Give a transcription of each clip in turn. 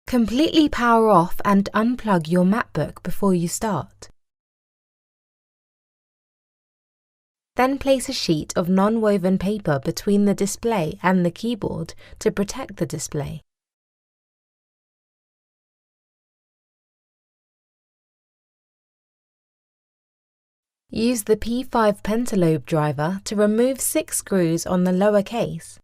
Completely power off and unplug your MacBook before you start. Then place a sheet of non-woven paper between the display and the keyboard to protect the display. Use the P5 pentalobe driver to remove 6 screws on the lower case.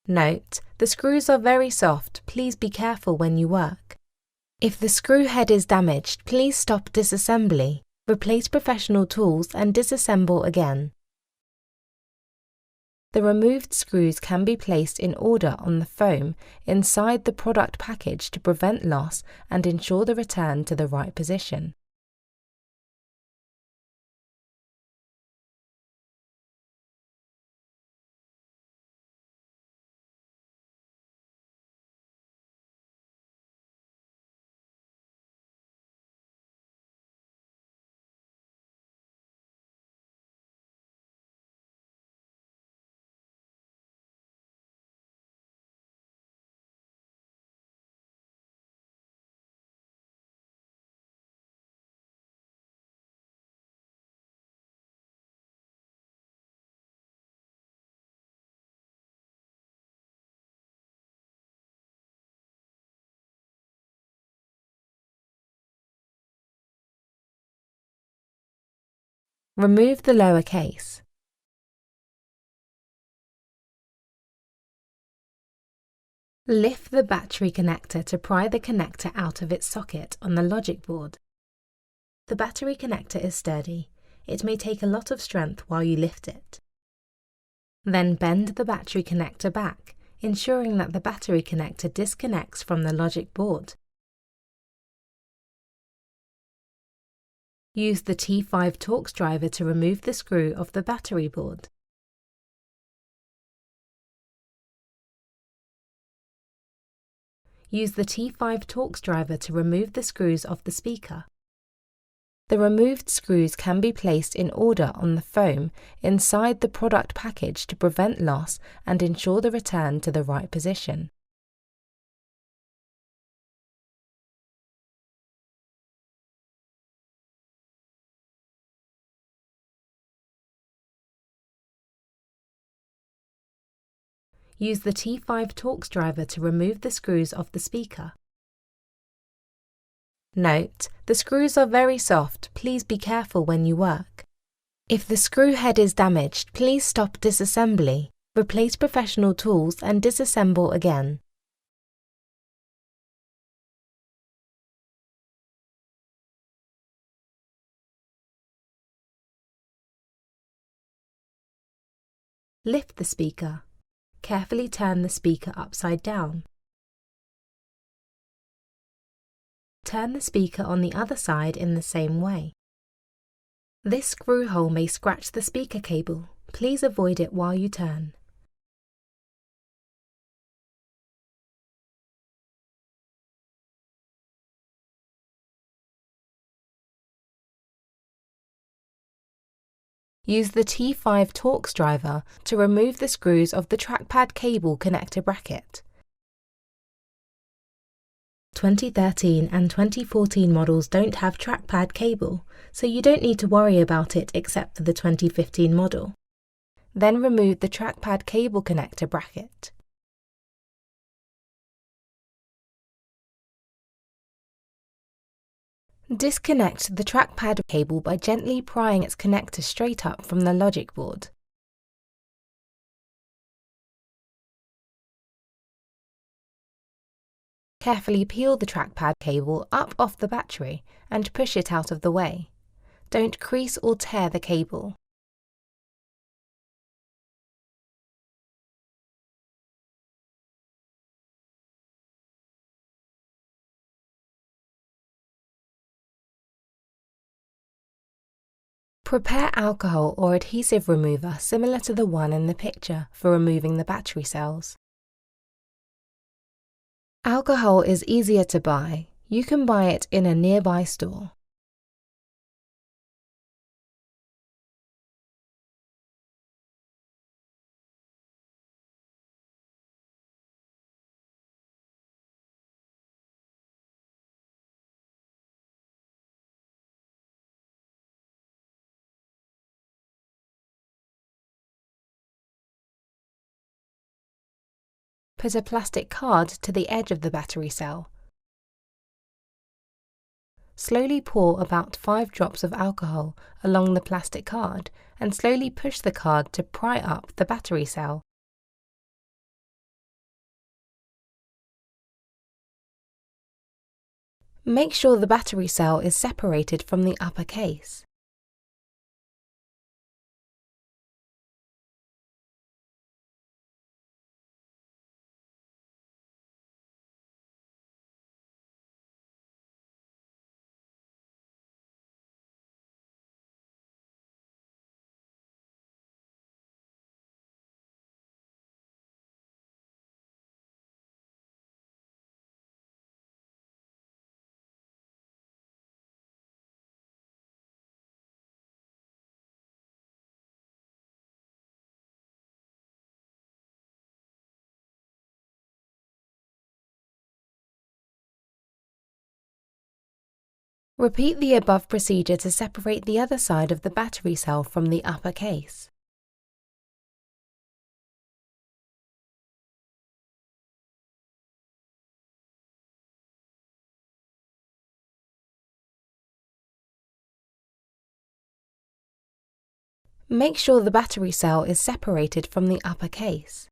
Note, the screws are very soft, please be careful when you work. If the screw head is damaged, please stop disassembly, replace professional tools and disassemble again. The removed screws can be placed in order on the foam inside the product package to prevent loss and ensure the return to the right position. Remove the lower case. Lift the battery connector to pry the connector out of its socket on the logic board. The battery connector is sturdy. It may take a lot of strength while you lift it. Then bend the battery connector back, ensuring that the battery connector disconnects from the logic board. Use the T5 Torx driver to remove the screw of the battery board. Use the T5 Torx driver to remove the screws of the speaker. The removed screws can be placed in order on the foam inside the product package to prevent loss and ensure the return to the right position. Use the T5 Torx driver to remove the screws of the speaker. Note, the screws are very soft, please be careful when you work. If the screw head is damaged, please stop disassembly, replace professional tools and disassemble again. Lift the speaker. Carefully turn the speaker upside down. Turn the speaker on the other side in the same way. This screw hole may scratch the speaker cable. Please avoid it while you turn. Use the T5 Torx driver to remove the screws of the trackpad cable connector bracket. 2013 and 2014 models don't have trackpad cable, so you don't need to worry about it except for the 2015 model. Then remove the trackpad cable connector bracket. Disconnect the trackpad cable by gently prying its connector straight up from the logic board. Carefully peel the trackpad cable up off the battery and push it out of the way. Don't crease or tear the cable. Prepare alcohol or adhesive remover similar to the one in the picture for removing the battery cells. Alcohol is easier to buy. You can buy it in a nearby store. Put a plastic card to the edge of the battery cell. Slowly pour about 5 drops of alcohol along the plastic card and slowly push the card to pry up the battery cell. Make sure the battery cell is separated from the upper case. Repeat the above procedure to separate the other side of the battery cell from the upper case. Make sure the battery cell is separated from the upper case.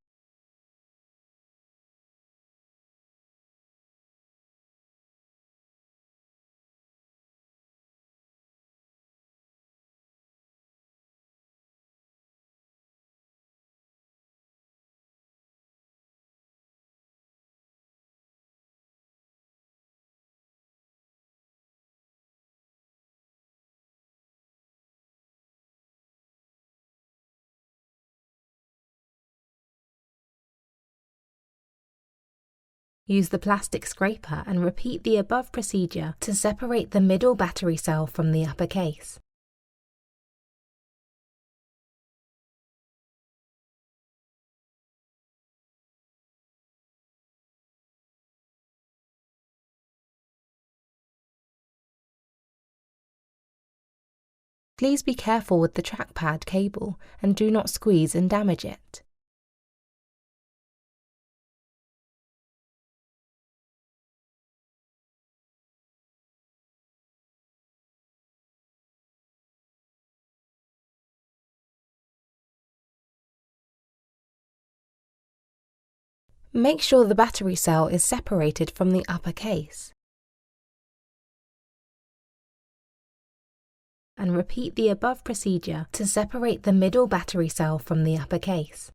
Use the plastic scraper and repeat the above procedure to separate the middle battery cell from the upper case. Please be careful with the trackpad cable and do not squeeze and damage it. Make sure the battery cell is separated from the upper case. And repeat the above procedure to separate the middle battery cell from the upper case.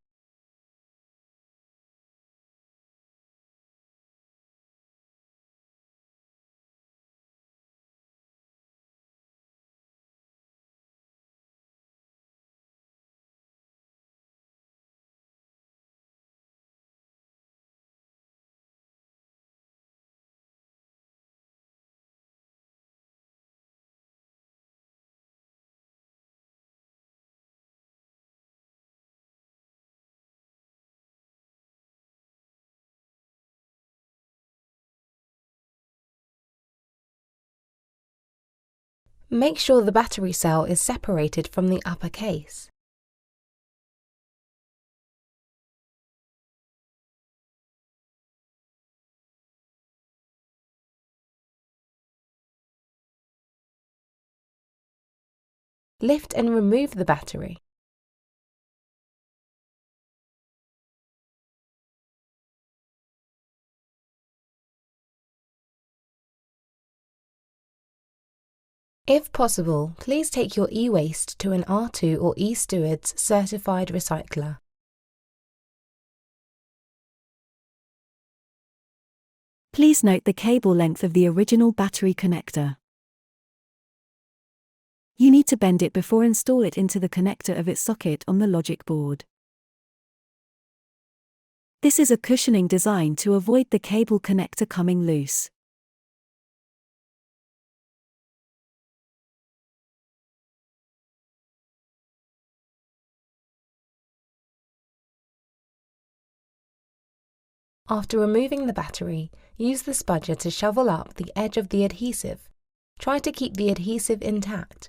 Make sure the battery cell is separated from the upper case. Lift and remove the battery. If possible, please take your e-waste to an R2 or e-Stewards certified recycler. Please note the cable length of the original battery connector. You need to bend it before install it into the connector of its socket on the logic board. This is a cushioning design to avoid the cable connector coming loose. After removing the battery, use the spudger to shovel up the edge of the adhesive. Try to keep the adhesive intact.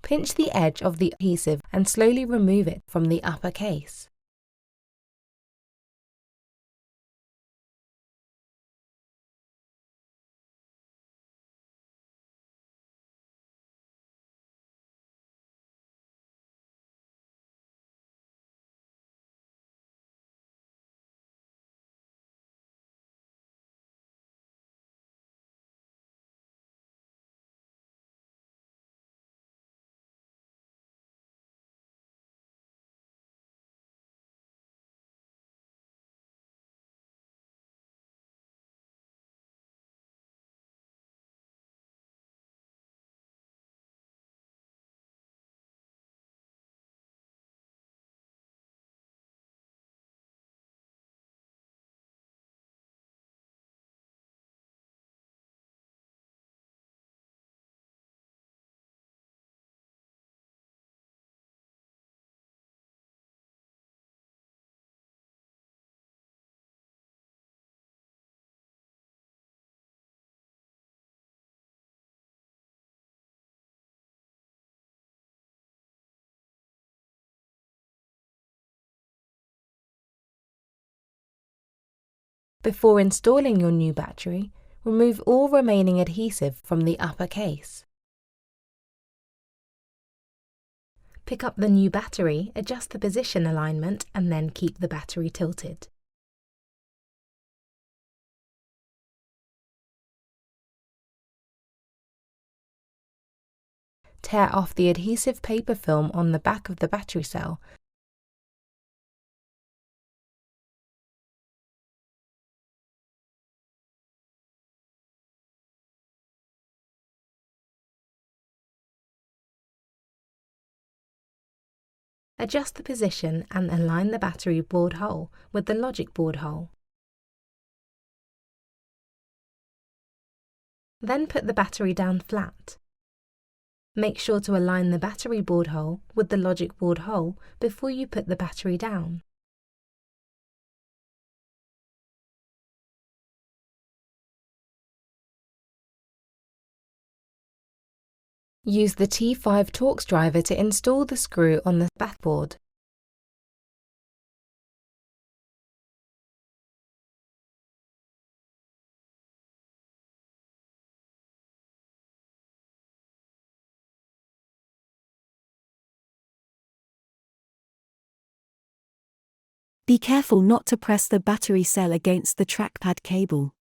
Pinch the edge of the adhesive and slowly remove it from the upper case. Before installing your new battery, remove all remaining adhesive from the upper case. Pick up the new battery, adjust the position alignment, and then keep the battery tilted. Tear off the adhesive paper film on the back of the battery cell. Adjust the position and align the battery board hole with the logic board hole. Then put the battery down flat. Make sure to align the battery board hole with the logic board hole before you put the battery down. Use the T5 Torx driver to install the screw on the backboard. Be careful not to press the battery cell against the trackpad cable.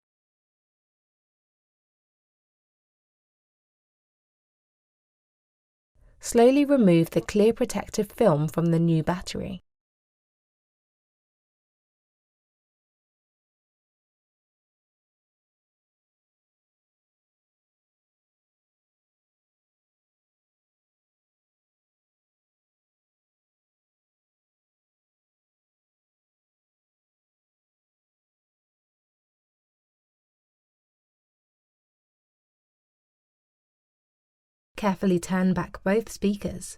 Slowly remove the clear protective film from the new battery. Carefully turn back both speakers.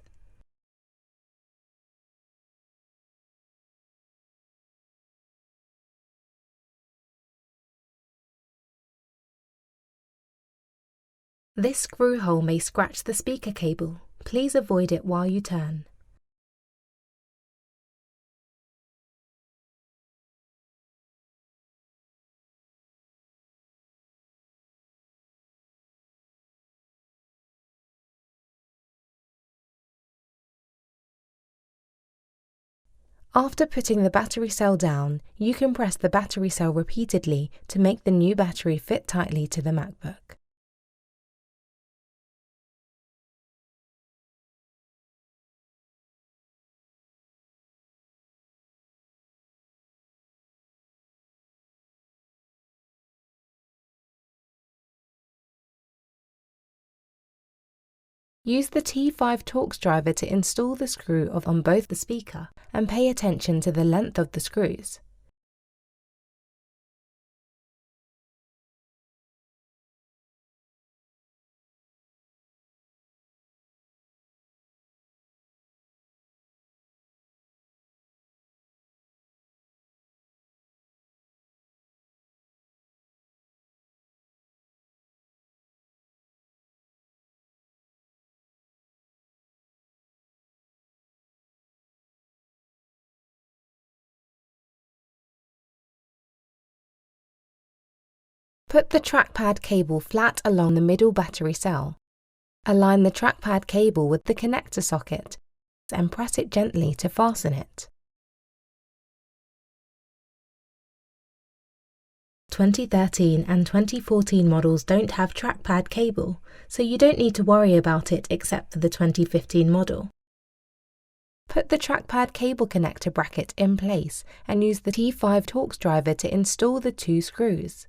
This screw hole may scratch the speaker cable. Please avoid it while you turn. After putting the battery cell down, you can press the battery cell repeatedly to make the new battery fit tightly to the MacBook. Use the T5 Torx driver to install the screw on both the speaker and pay attention to the length of the screws. Put the trackpad cable flat along the middle battery cell. Align the trackpad cable with the connector socket and press it gently to fasten it. 2013 and 2014 models don't have trackpad cable, so you don't need to worry about it except for the 2015 model. Put the trackpad cable connector bracket in place and use the T5 Torx driver to install the two screws.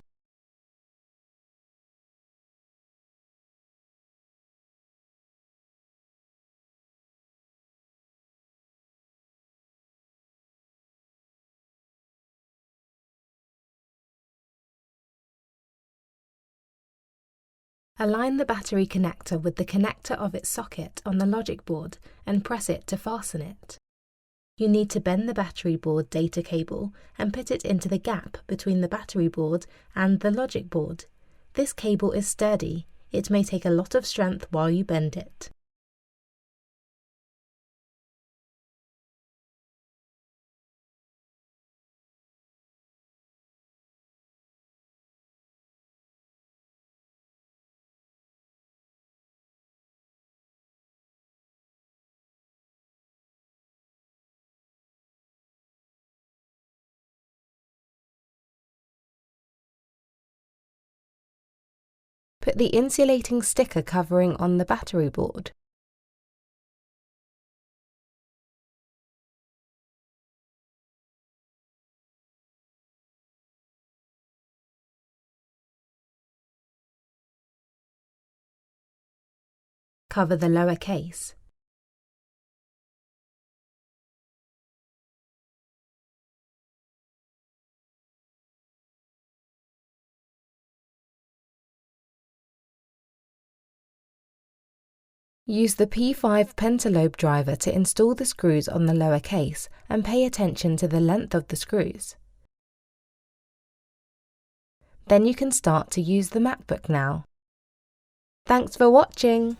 Align the battery connector with the connector of its socket on the logic board and press it to fasten it. You need to bend the battery board data cable and put it into the gap between the battery board and the logic board. This cable is sturdy. It may take a lot of strength while you bend it. Put the insulating sticker covering on the battery board. Cover the lower case. Use the P5 pentalobe driver to install the screws on the lower case and pay attention to the length of the screws. Then you can start to use the MacBook now. Thanks for watching!